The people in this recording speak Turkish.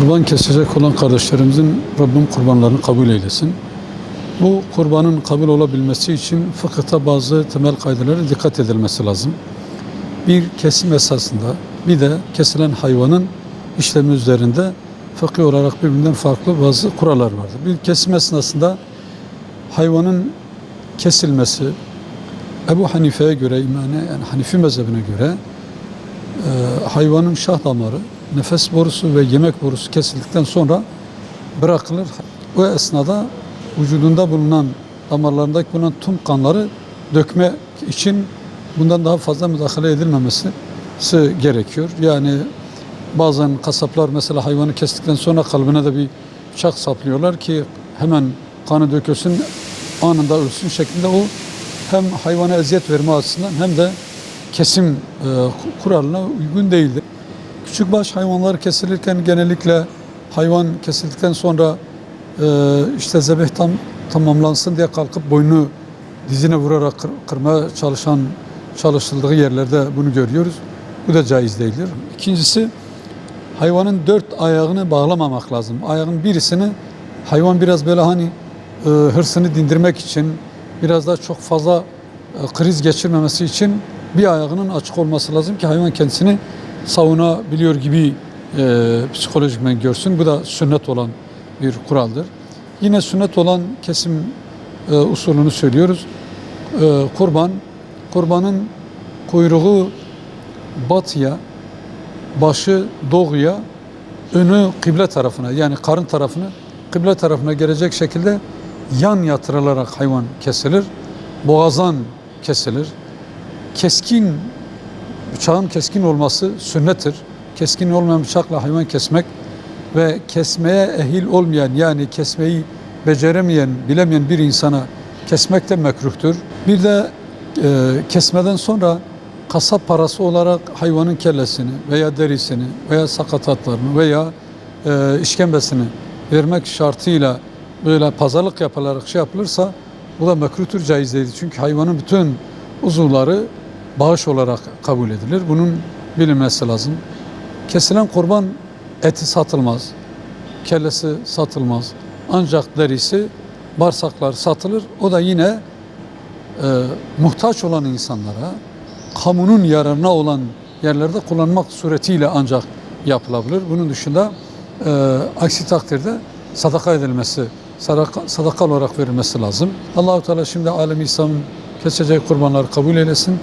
Kurban kesecek olan kardeşlerimizin Rabbim kurbanlarını kabul eylesin. Bu kurbanın kabul olabilmesi için fıkıhta bazı temel kaidelere dikkat edilmesi lazım. Bir kesim esasında bir de kesilen hayvanın işlemi üzerinde fıkhi olarak birbirinden farklı bazı kurallar vardır. Bir kesim esnasında hayvanın kesilmesi Ebu Hanife'ye göre, yani Hanifi mezhebine göre hayvanın şah damarı, nefes borusu ve yemek borusu kesildikten sonra bırakılır. O esnada vücudunda bulunan, damarlarındaki bulunan tüm kanları dökme için bundan daha fazla müdahale edilmemesi gerekiyor. Yani bazen kasaplar mesela hayvanı kestikten sonra kalbine de bir bıçak saplıyorlar ki hemen kanı dökülsün, anında ölsün şeklinde. O hem hayvana eziyet verme açısından hem de kesim kuralına uygun değildir. Küçükbaş hayvanlar kesilirken genellikle hayvan kesildikten sonra işte zebih tamamlansın diye kalkıp boynunu dizine vurarak kırmaya çalışıldığı yerlerde bunu görüyoruz. Bu da caiz değildir. İkincisi, hayvanın 4 ayağını bağlamamak lazım. Ayağın birisini hayvan biraz böyle hırsını dindirmek için, biraz daha çok fazla kriz geçirmemesi için bir ayağının açık olması lazım ki hayvan kendisini savunabiliyor gibi psikolojikmen görsün. Bu da sünnet olan bir kuraldır. Yine sünnet olan kesim usulünü söylüyoruz. Kurbanın kuyruğu batıya, başı doğuya, önü kıble tarafına, yani karın tarafını kıble tarafına gelecek şekilde yan yatırılarak hayvan kesilir. Boğazdan kesilir. Bıçağın keskin olması sünnettir. Keskin olmayan bıçakla hayvan kesmek ve kesmeye ehil olmayan, yani kesmeyi beceremeyen, bilemeyen bir insana kesmek de mekruhtur. Bir de kesmeden sonra kasap parası olarak hayvanın kellesini veya derisini veya sakatatlarını veya işkembesini vermek şartıyla böyle pazarlık yapılarak yapılırsa bu da mekruhtur, caiz değildir. Çünkü hayvanın bütün uzuvları bağış olarak kabul edilir. Bunun bilinmesi lazım. Kesilen kurban eti satılmaz, kellesi satılmaz. Ancak derisi, bağırsaklar satılır. O da yine muhtaç olan insanlara, kamunun yararına olan yerlerde kullanmak suretiyle ancak yapılabilir. Bunun dışında aksi takdirde sadaka edilmesi, sadaka olarak verilmesi lazım. Allah-u Teala şimdi alem İslam'ın keseceği kurbanları kabul eylesin.